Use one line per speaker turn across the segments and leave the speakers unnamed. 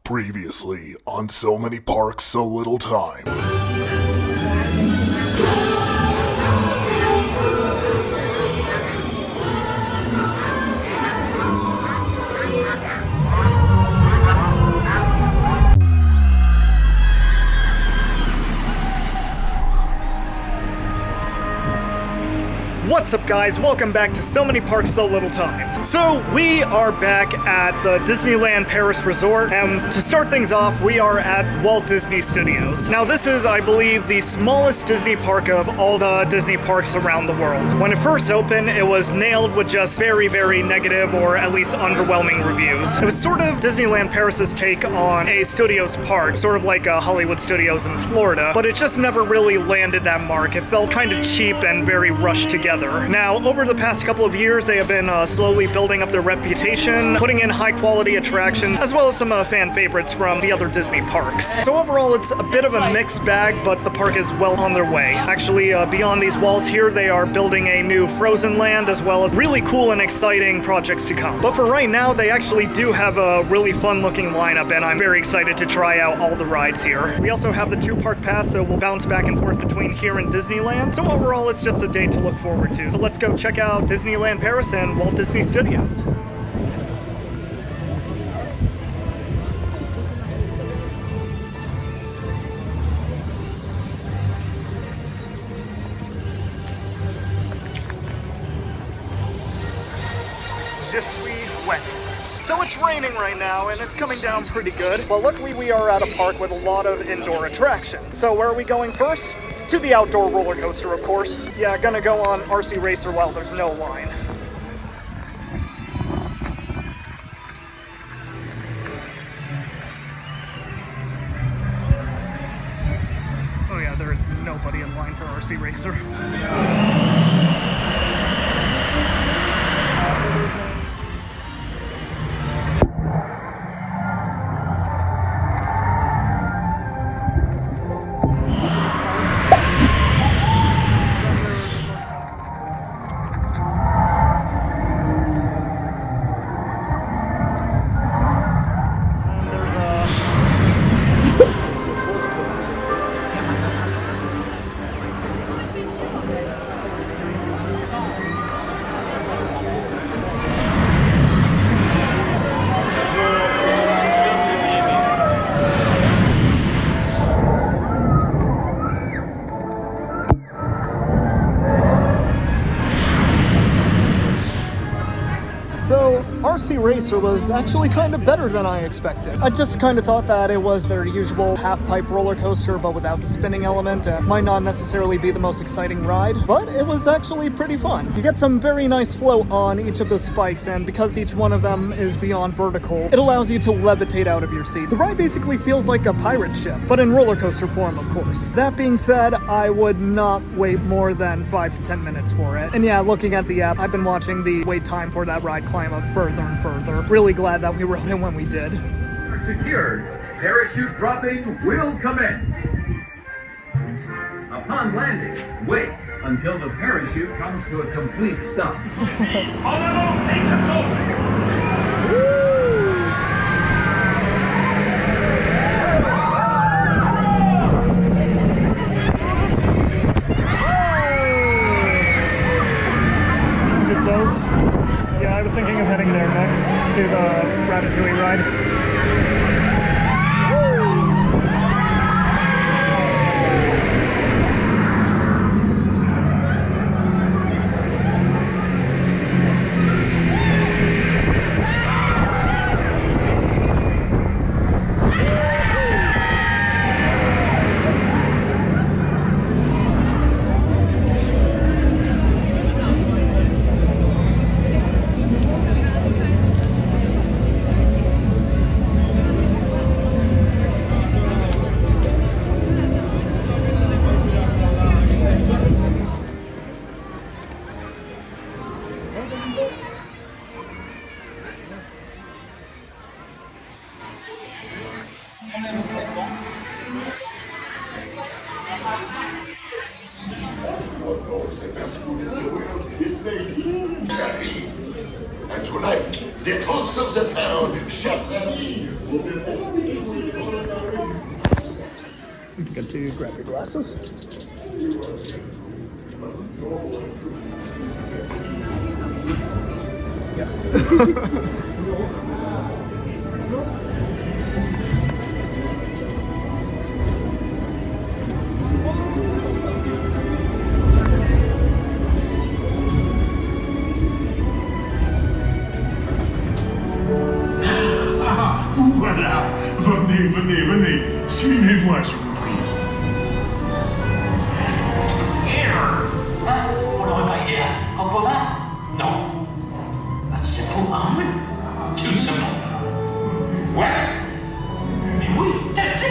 Previously on So Many Parks, So Little Time.
What's up, guys? Welcome back to So Many Parks, So Little Time. So, we are back at the Disneyland Paris Resort, and to start things off, we are at Walt Disney Studios. Now, this is, I believe, the smallest Disney park of all the Disney parks around the world. When it first opened, it was nailed with just very, very negative, or at least underwhelming reviews. It was sort of Disneyland Paris's take on a studios park, sort of like Hollywood Studios in Florida, but it just never really landed that mark. It felt kind of cheap and very rushed together. Now, over the past couple of years, they have been slowly building up their reputation, putting in high-quality attractions, as well as some fan favorites from the other Disney parks. So overall, it's a bit of a mixed bag, but the park is well on their way. Actually, beyond these walls here, they are building a new Frozen Land, as well as really cool and exciting projects to come. But for right now, they actually do have a really fun-looking lineup, and I'm very excited to try out all the rides here. We also have the 2-park pass, so we'll bounce back and forth between here and Disneyland. So overall, it's just a day to look forward to. So let's go check out Disneyland Paris and Walt Disney Studios. Je suis wet. So it's raining right now, and it's coming down pretty good. But luckily we are at a park with a lot of indoor attractions. So where are we going first? To the outdoor roller coaster, of course. Yeah, gonna go on RC Racer while there's no line. Oh yeah, there is nobody in line for RC Racer. So, RC Racer was actually kind of better than I expected. I just kind of thought that it was their usual half-pipe roller coaster, but without the spinning element, and might not necessarily be the most exciting ride, but it was actually pretty fun. You get some very nice float on each of the spikes, and because each one of them is beyond vertical, it allows you to levitate out of your seat. The ride basically feels like a pirate ship, but in roller coaster form, of course. That being said, I would not wait more than 5 to 10 minutes for it. And yeah, looking at the app, I've been watching the wait time for that ride climb up further and further. Really glad that we rode it when we did.
Secured. Parachute dropping will commence. Upon landing, wait until the parachute comes to a complete stop. All along, takes us over.
Yeah, I was thinking of heading there next to the Ratatouille ride.
The best food in the world is made here in Paris. And tonight, the toast of the town, Chef Rémy, will be
Good to grab your glasses. Yes.
Vous voilà. Venez, venez, venez. Suivez-moi, je vous prie.
Hein? Pour le repas idéal, coq au vin? Non. A simple omelet? Too simple.
What?
Mais oui, that's it!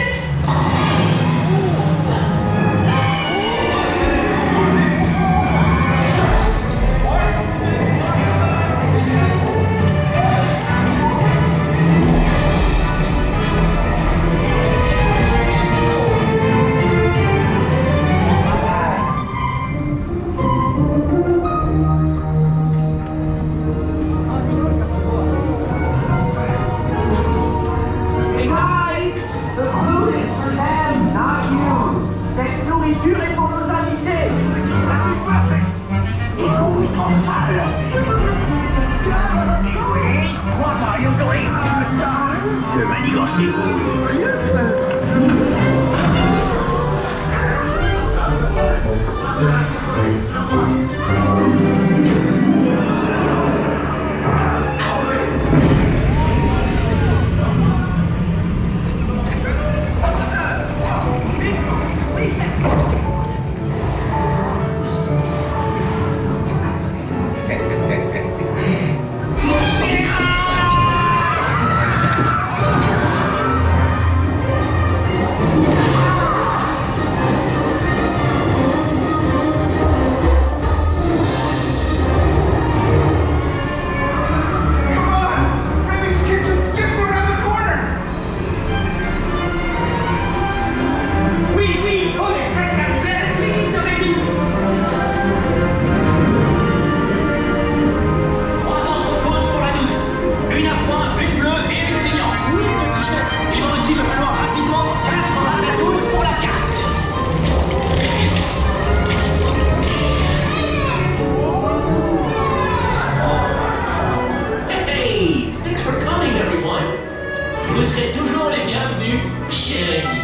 Vous serez toujours les bienvenus chez Rémy.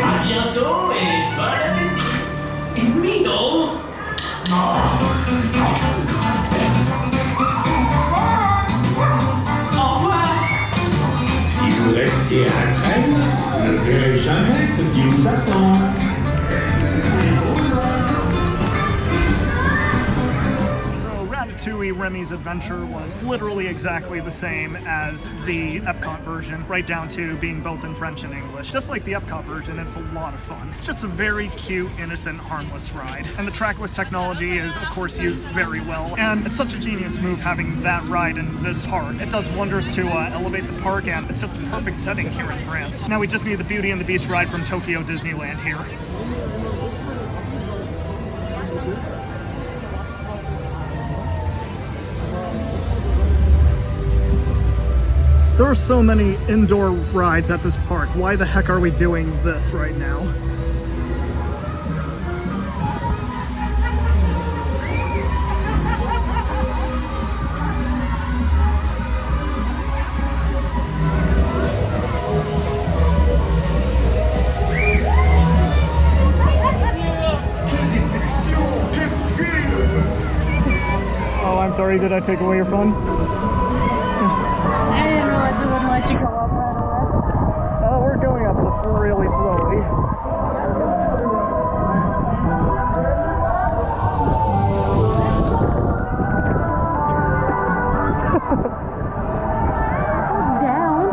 À bientôt et bon appétit. Et Mino. Au revoir.
Si vous restez à la traîne, vous ne verrez jamais ce qui vous attend.
Ratatouille Remy's Adventure was literally exactly the same as the Epcot version, right down to being both in French and English. Just like the Epcot version, it's a lot of fun. It's just a very cute, innocent, harmless ride. And the trackless technology is, of course, used very well. And it's such a genius move having that ride in this park. It does wonders to elevate the park, and it's just a perfect setting here in France. Now we just need the Beauty and the Beast ride from Tokyo Disneyland here. There are so many indoor rides at this park. Why the heck are we doing this right now? Oh, I'm sorry, did I take away your fun?
I didn't realize it wouldn't let you go up right away.
Oh, we're going up just really slowly.
Down.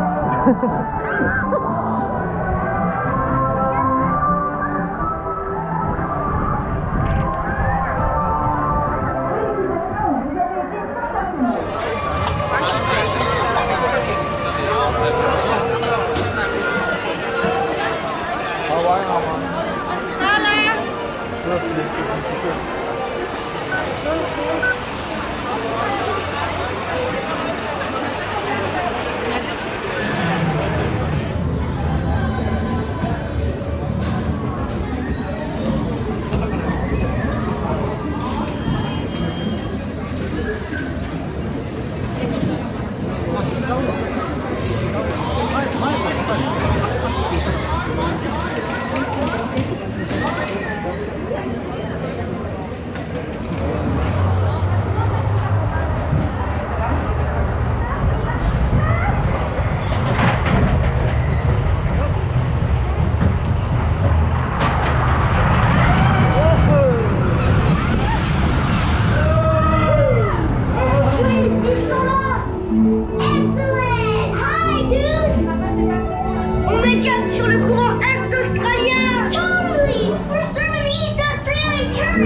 le cap sur le courant est-australien.
Totally! We're serving the East Australian current!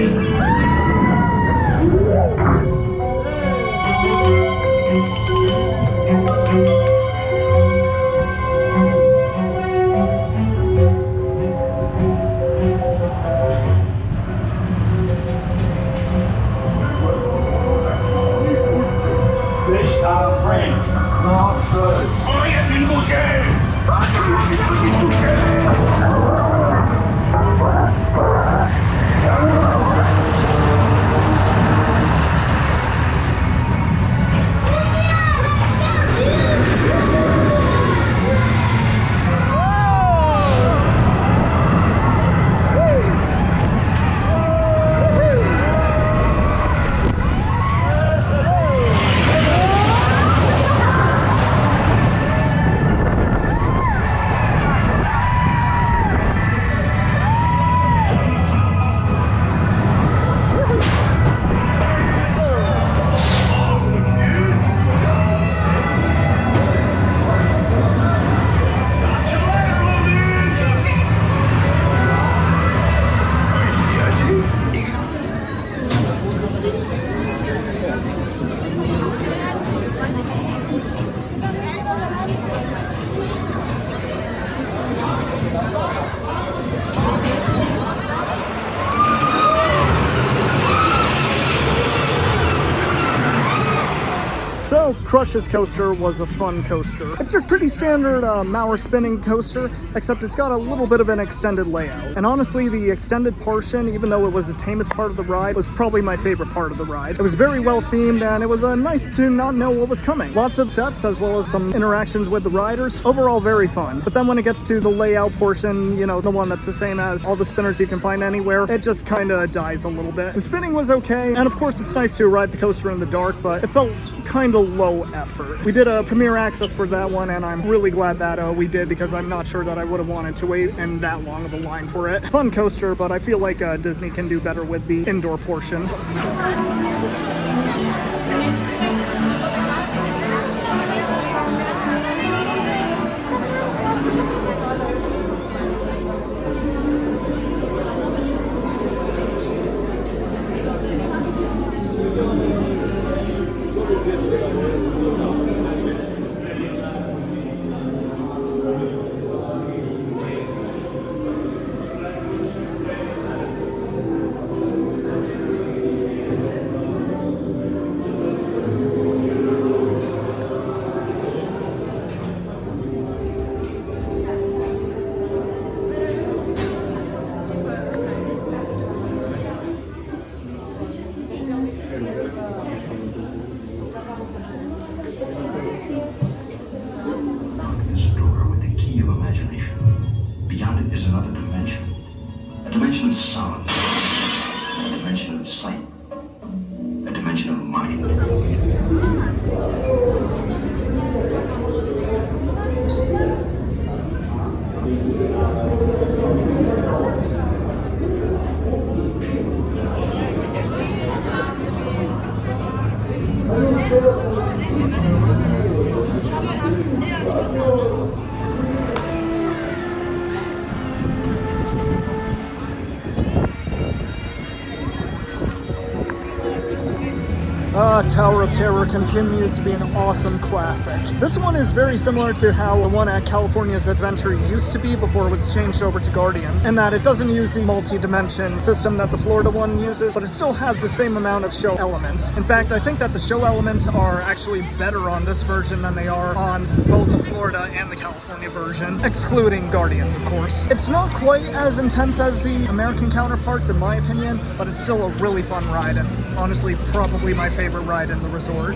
Fish are friends, not birds. Oh, il y a une bouchée!
So, Crush's coaster was a fun coaster. It's just pretty standard Mauer spinning coaster, except it's got a little bit of an extended layout. And honestly, the extended portion, even though it was the tamest part of the ride, was probably my favorite part of the ride. It was very well themed, and it was nice to not know what was coming. Lots of sets, as well as some interactions with the riders. Overall, very fun. But then when it gets to the layout portion, you know, the one that's the same as all the spinners you can find anywhere, it just kind of dies a little bit. The spinning was okay, and of course it's nice to ride the coaster in the dark, but it felt kind of low effort. We did a premiere access for that one, and I'm really glad that we did, because I'm not sure that I would have wanted to wait in that long of a line for it. Fun coaster, but I feel like Disney can do better with the indoor portion.
Sound, a dimension of sight, a dimension of mind.
Tower of Terror continues to be an awesome classic. This one is very similar to how the one at California's Adventure used to be before it was changed over to Guardians, in that it doesn't use the multi-dimension system that the Florida one uses, but it still has the same amount of show elements. In fact, I think that the show elements are actually better on this version than they are on both the Florida and the California version, excluding Guardians, of course. It's not quite as intense as the American counterparts, in my opinion, but it's still a really fun ride, and honestly, probably my favorite ride in the resort.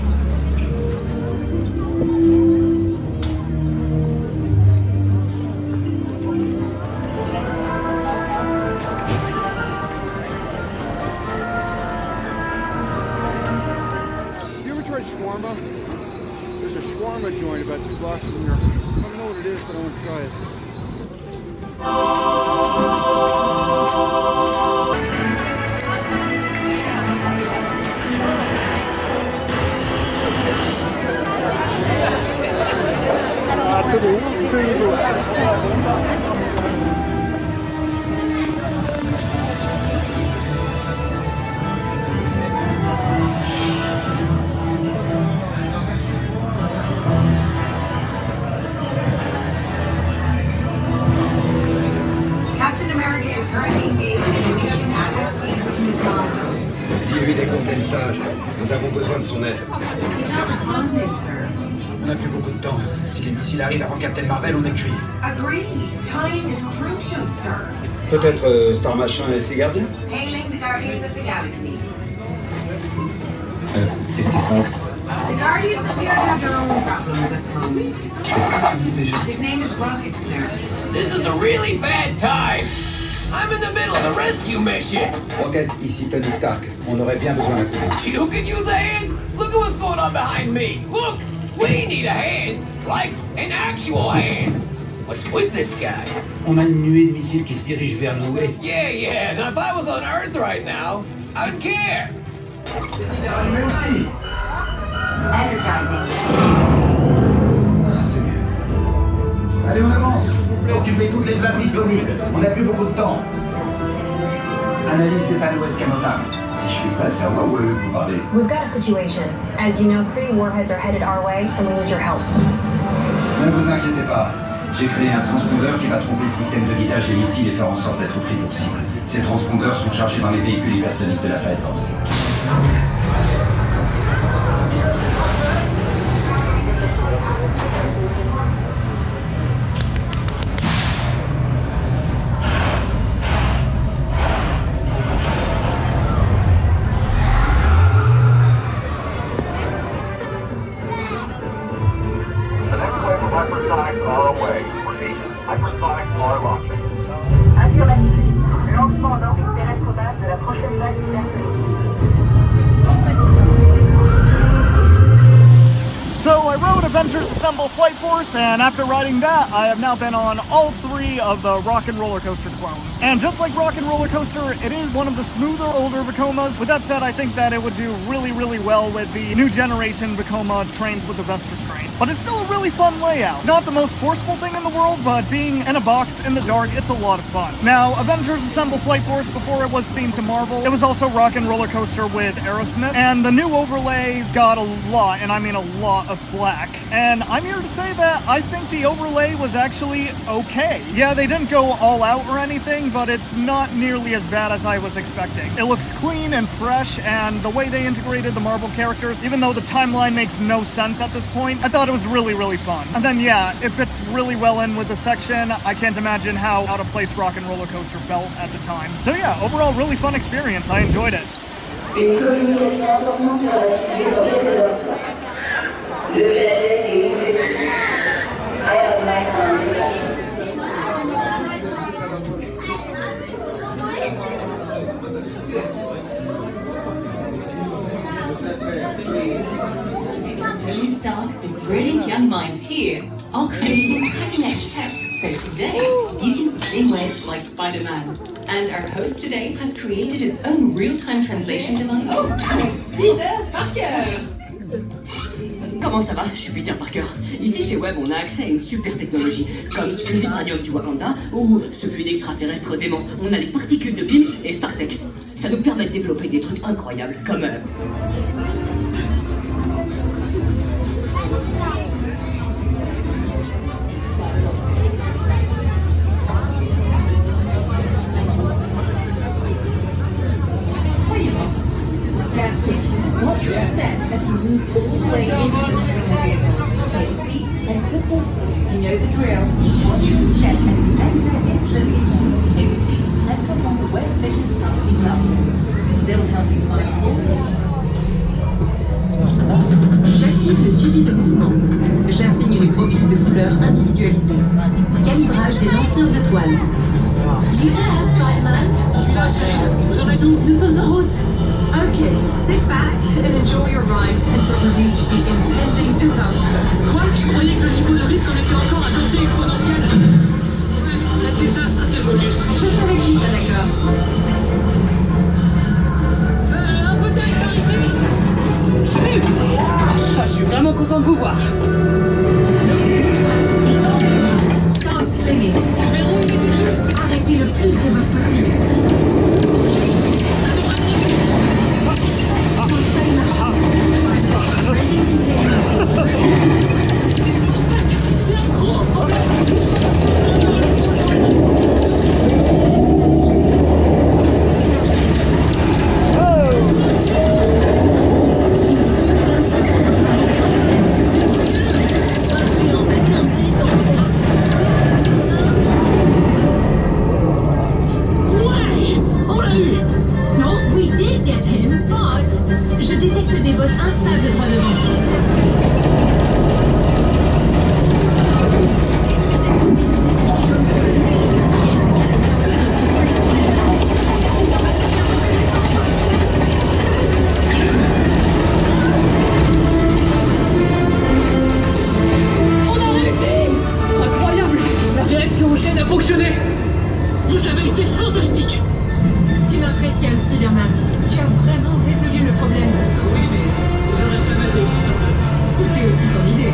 You ever tried shawarma? There's a shawarma joint about 2 blocks from here. I don't know what it is, but I want to try it.
To the left.
Captain America is currently engaged in a mission at that scene with Miss Marvel.
Dis-lui d'écourter le stage. Nous avons besoin de son aide.
He's not responding, sir.
On n'a plus beaucoup de temps. Si les missiles arrivent avant Captain Marvel, on est cuit.
Agreed. Time is crucial, sir.
Peut-être Star Machin et ses gardiens?
Hailing the Guardians of the Galaxy.
Qu'est-ce qui se passe?
The Guardians appear to have their own problems at the moment.
C'est pas son nom déjà.
His name is Rocket, sir.
This is a really bad time. I'm in the middle of a rescue mission.
Rocket, ici Tony Stark. On aurait bien besoin d'un coup de main.
You can use a hand. Look at what's going on behind me. Look, we need a hand. Like an actual hand. What's with this guy?
On a une nuée de missiles qui se dirigent vers l'ouest.
Yeah. Now if I was on Earth right now, I'd care.
Allumé aussi.
Energizing.
Ah, c'est mieux. Allez, on avance. Occupez toutes les places disponibles. On n'a plus beaucoup de temps. Analyse des panneaux escamotables. Si je suis pas certain, vous parlez.
We've got a situation. As you know, Kree warheads are headed our way, and we need your help.
Ne vous inquiétez pas. J'ai créé un transpondeur qui va tromper le système de guidage des missiles et faire en sorte d'être pris pour cible. Ces transpondeurs sont chargés dans les véhicules hypersoniques de la Fire Force.
Hypersonics are away. Repeat, hypersonics are launching.
Affirmatif. Lancement d'orbite probable de la prochaine vague hypersonique.
So I rode Avengers Assemble Flight Force, and after riding that, I have now been on all three of the Rock and Roller Coaster clones. And just like Rock and Roller Coaster, it is one of the smoother, older Vekomas. With that said, I think that it would do really, really well with the new generation Vekoma trains with the best restraints. But it's still a really fun layout. It's not the most forceful thing in the world, but being in a box in the dark, it's a lot of fun. Now, Avengers Assemble Flight Force, before it was themed to Marvel, it was also Rock and Roller Coaster with Aerosmith. And the new overlay got a lot, and I mean a lot of flack. And I'm here to say that I think the overlay was actually okay. Yeah, they didn't go all out or anything, but it's not nearly as bad as I was expecting. It looks clean and fresh, and the way they integrated the Marvel characters, even though the timeline makes no sense at this point, I thought it was really, really fun. And then yeah, it fits really well in with the section. I can't imagine how out of place Rock and Roller Coaster felt at the time. So yeah, overall really fun experience. I enjoyed it.
Une communication importante sera diffusée dans quelques instants. Le VLF est ouvert. I have my own message.
Tony Stark, the brilliant young minds here, are creating cutting-edge tech. So today, you can sing waves like Spider-Man. And our host today has created his own real-time translation device. Oh, Peter Parker! Comment ça va? Je suis Peter Parker. Ici chez W.E.B, on a accès à une super technologie, comme le vibranium du Wakanda ou ce fluide extraterrestre dément. On a les particules de PIM et StarTech. Ça nous permet de développer des trucs incroyables, comme...
That's it. Watch your step as you move all the way into the spring vehicle. Take a seat and put the foot. You know the drill. Watch your step as you enter into the vehicle. Take a seat and put on the W.E.B vision targeting glasses. They'll help you find all the...
J'active le suivi de mouvement. J'assigne les profils de couleurs individualisés. Calibrage des lanceurs de toile. You there, Spider-Man? Je suis là, Jane. Vous en êtes où? Nous sommes en route. Okay, sit back and enjoy your ride until we reach the impending disaster.
Quoi? Je croyais que le niveau de risque en était encore à doser exponentielle. Le désastre, c'est le mot juste.
Je savais que ça, d'accord.
Un peu d'aide par ici. Salut. Je suis vraiment content de vous voir.
Start slinging.
a fonctionné! Vous avez été fantastique!
Tu m'impressionnes, Spider-Man. Tu as vraiment résolu le problème.
Oui, mais j'aurais jamais réussi sans toi.
C'était aussi ton idée.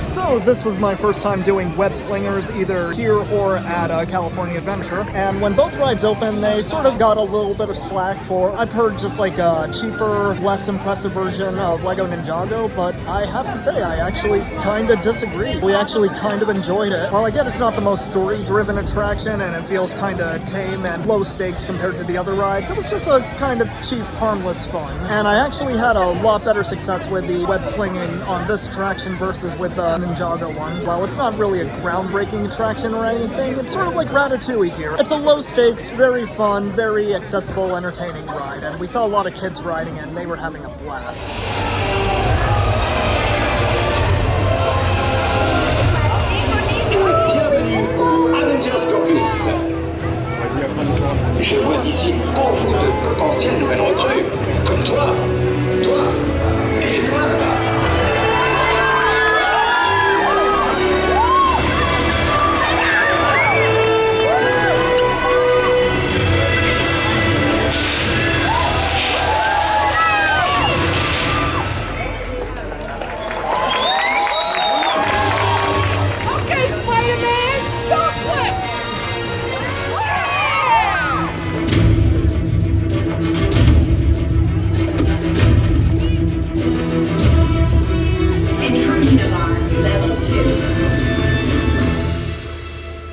So this was my first time doing web slingers either here or at California Adventure, and when both rides opened they sort of got a little bit of slack for, I've heard, just like a cheaper, less impressive version of Lego Ninjago, but I have to say I actually kind of disagree. We actually kind of enjoyed it. While I get it's not the most story-driven attraction and it feels kind of tame and low stakes compared to the other rides, it was just a kind of cheap, harmless fun. And I actually had a lot better success with the web slinging on this attraction versus with the Ninjago ones. While it's not really a groundbreaking attraction or anything, it's sort of like Ratatouille here. It's a low stakes, very fun, very accessible, entertaining ride, and we saw a lot of kids riding it and they were having a blast.
Bienvenue au Avengers Campus. Je vois d'ici beaucoup de potentielles nouvelles recrues, comme toi et toi là-bas.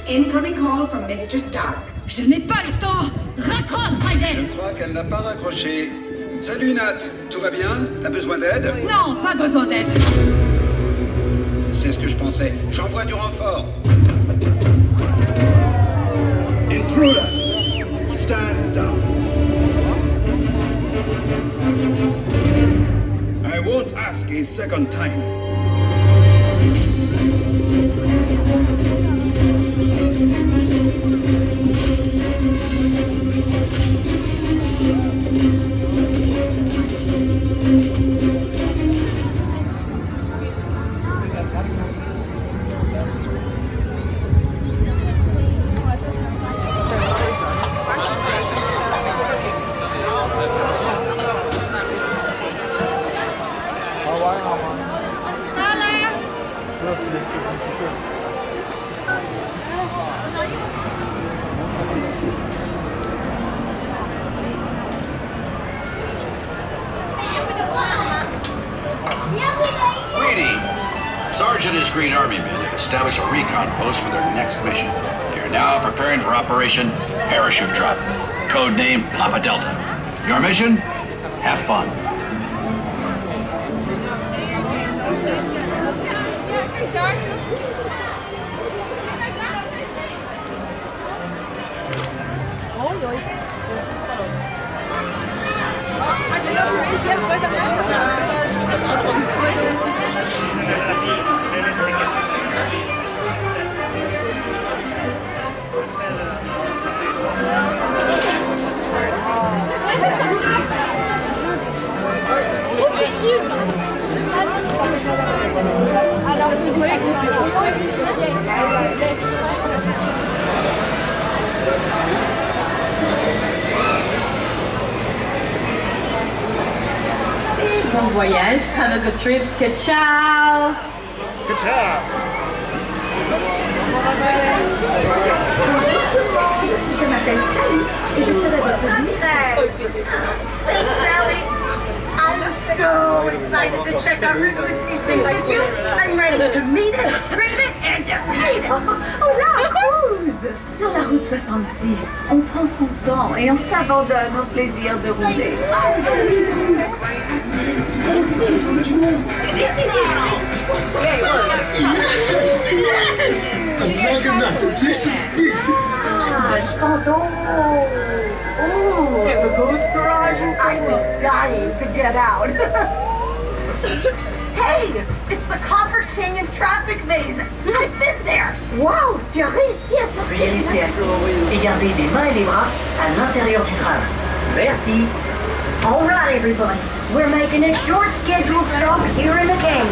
Incoming call from Mr. Stark.
Je n'ai pas le temps. Raccroche, Biden.
Je crois qu'elle n'a pas raccroché. Salut Nat, tout va bien? T'as besoin d'aide?
Non, pas besoin d'aide.
C'est ce que je pensais. J'envoie du renfort.
Intruders, stand down. I won't ask a second time.
Sergeant and his Green Army men have established a recon post for their next mission. They are now preparing for Operation Parachute Drop, codename Papa Delta. Your mission? Have fun.
Bon voyage, have a good trip, que ciao!
Good job!
Je m'appelle Sally et je serai votre guide.
Thanks, Sally. I'm so excited to check out Route 66 with you. I'm ready to meet it, greet it, and defeat it.
Oh là, cruise! Sur la route 66, on prend son temps et on s'abandonne au plaisir de rouler. Ah, Spando! Oh, the ghost garage? I'd be dying to get out.
Hey, it's the Copper King and Traffic Maze. I've been there.
Wow, tu as réussi à sortir.
Veuillez rester assis et garder les mains et les bras à l'intérieur du tram. Merci.
All right, everybody. We're making a short scheduled stop here in the canyon.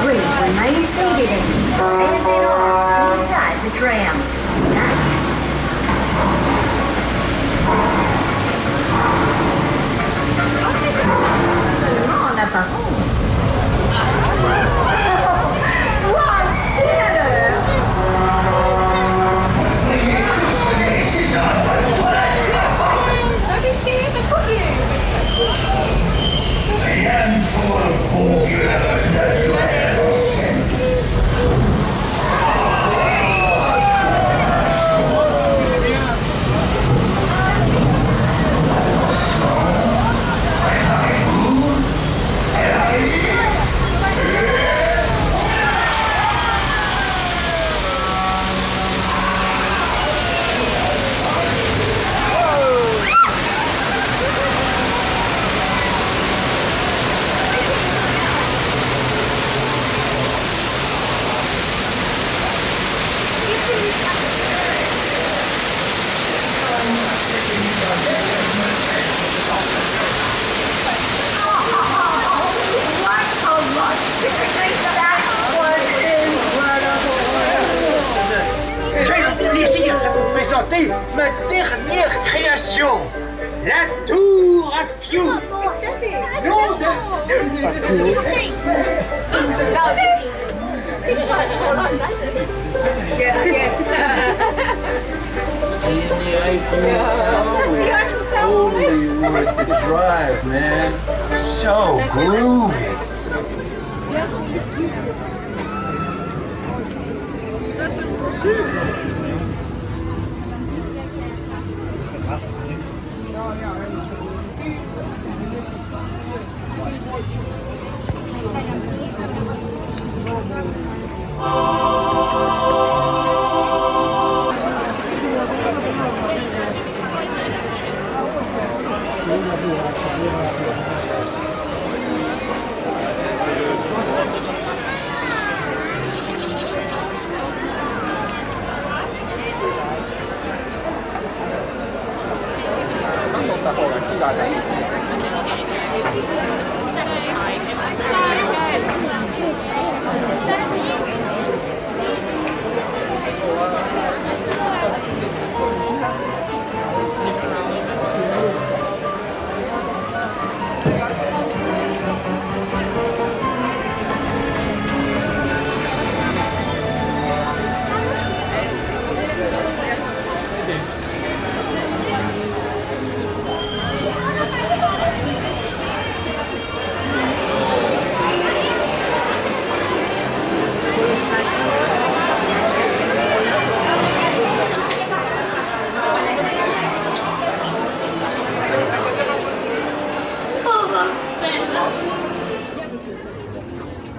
Please remain seated and keep your hands and arms inside the tram. Nice. Seulement en apparence. What theater? Don't be scared of the cookie.
A handful of boulevards naturels.
Quel plaisir de vous présenter ma dernière création, la tour à Fiou. Nom de...
Seeing the Eiffel Tower is totally worth the drive, man.
So groovy.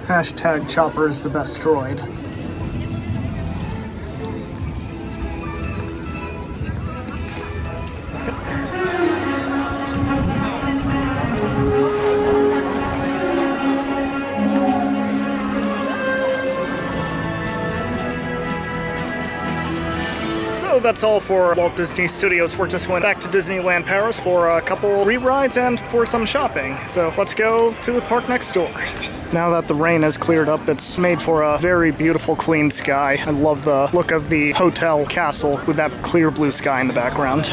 Hashtag Chopper is the best droid. So that's all for Walt Disney Studios. We're just going back to Disneyland Paris for a couple re-rides and for some shopping. So let's go to the park next door. Now that the rain has cleared up, it's made for a very beautiful clean sky. I love the look of the hotel castle with that clear blue sky in the background.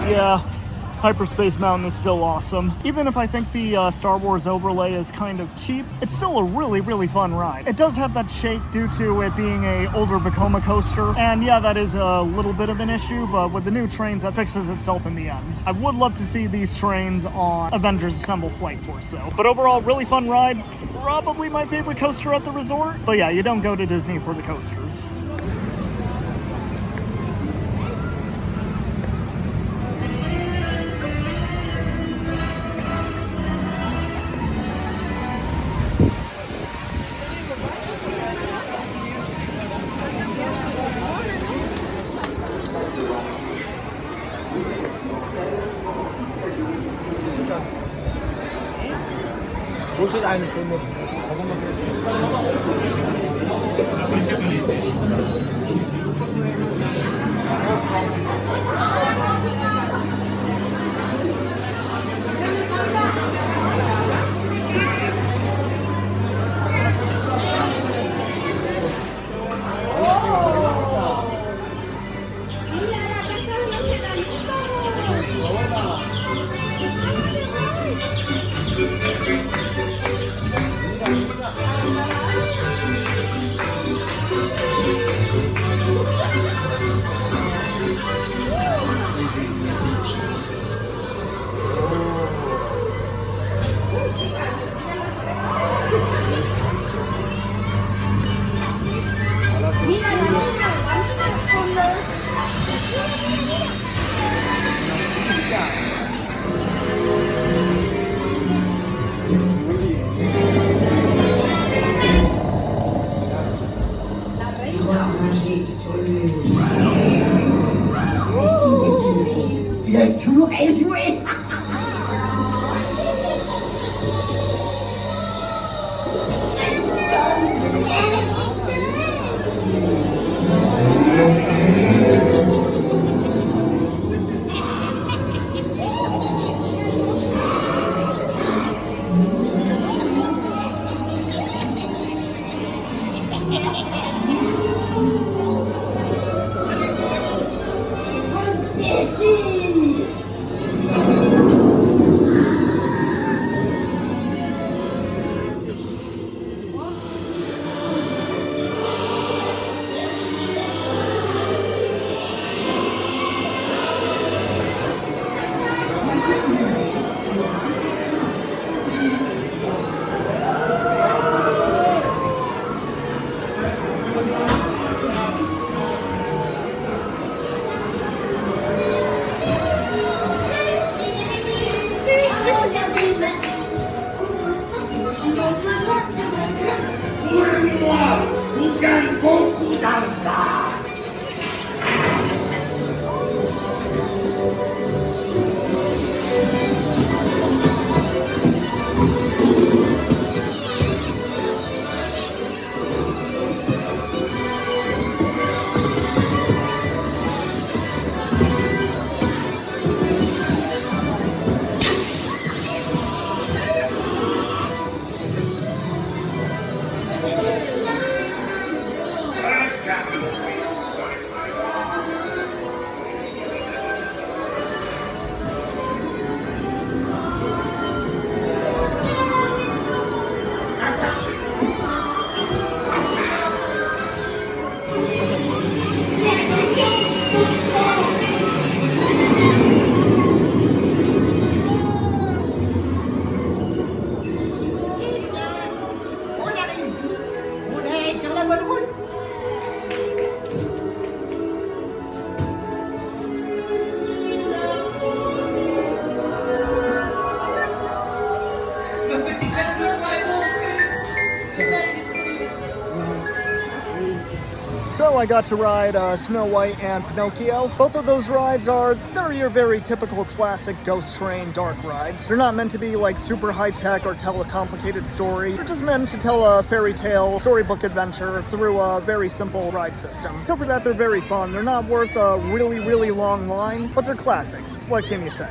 Yeah, Hyperspace Mountain is still awesome. Even if I think the Star Wars overlay is kind of cheap, it's still a really, really fun ride. It does have that shake due to it being a older Vekoma coaster, and yeah, that is a little bit of an issue, but with the new trains, that fixes itself in the end. I would love to see these trains on Avengers Assemble Flight Force, though. But overall, really fun ride. Probably my favorite coaster at the resort. But yeah, you don't go to Disney for the coasters.
Wo steht eine Stunde?
Le tour est joué.
Vous gagnez beaucoup d'argent.
So I got to ride Snow White and Pinocchio. Both of those rides are, they're your very typical classic ghost train dark rides. They're not meant to be like super high tech or tell a complicated story. They're just meant to tell a fairy tale storybook adventure through a very simple ride system. So for that, they're very fun. They're not worth a really, really long line, but they're classics. What can you say?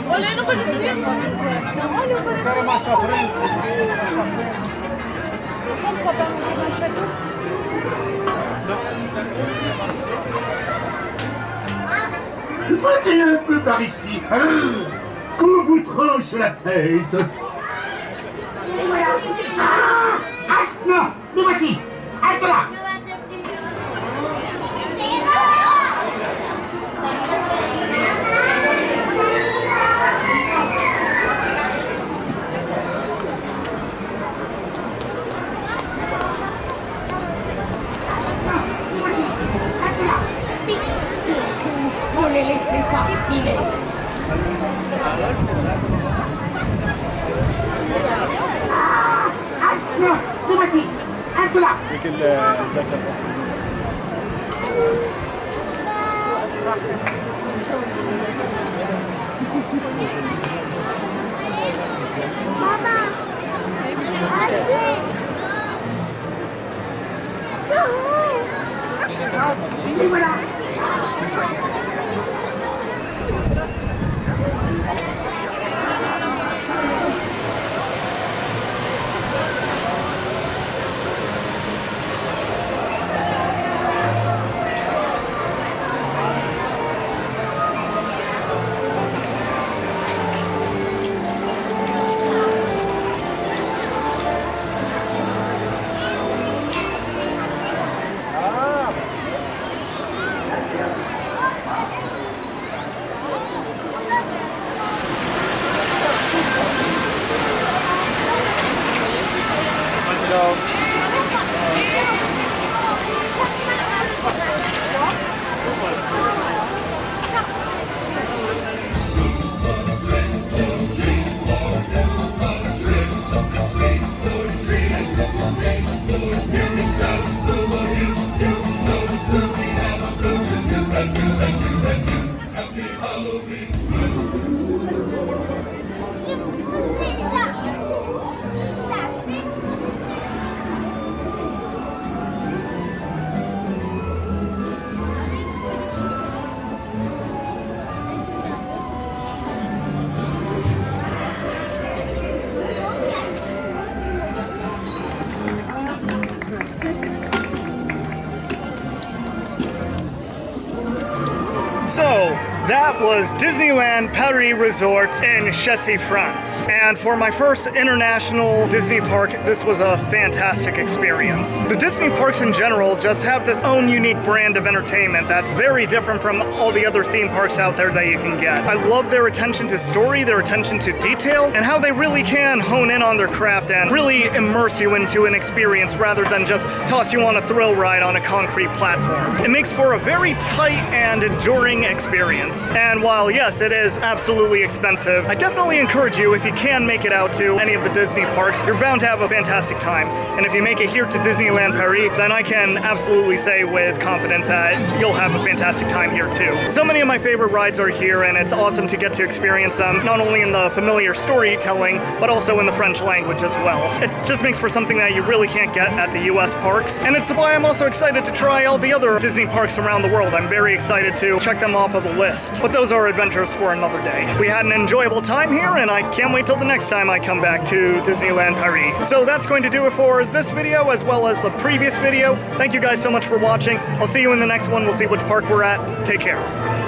Olha aí, não pode ser. Olha o cara mais pra frente. Vamos botar no aqui.
Venez un peu par ici, hein, qu'on vous tranche la tête.
Et voilà. Ah, non, nous voici. Halte là.
Ne les laissez pas filer.
Non, nous voici. Halte là. Et voilà.
So, that was Disneyland Paris Resort in Chessy, France. And for my first international Disney park, this was a fantastic experience. The Disney parks in general just have this own unique brand of entertainment that's very different from all the other theme parks out there that you can get. I love their attention to story, their attention to detail, and how they really can hone in on their craft and really immerse you into an experience rather than just toss you on a thrill ride on a concrete platform. It makes for a very tight and enduring experience. And while yes, it is absolutely expensive, I definitely encourage you, if you can make it out to any of the Disney parks, you're bound to have a fantastic time. And if you make it here to Disneyland Paris, then I can absolutely say with confidence that you'll have a fantastic time here too. So many of my favorite rides are here, and it's awesome to get to experience them, not only in the familiar storytelling, but also in the French language as well. It just makes for something that you really can't get at the US parks. And it's why I'm also excited to try all the other Disney parks around the world. I'm very excited to check them off of the list. But those are adventures for another day. We had an enjoyable time here, and I can't wait till the next time I come back to Disneyland Paris. So that's going to do it for this video, as well as the previous video. Thank you guys so much for watching. I'll see you in the next one. We'll see which park we're at. Take care.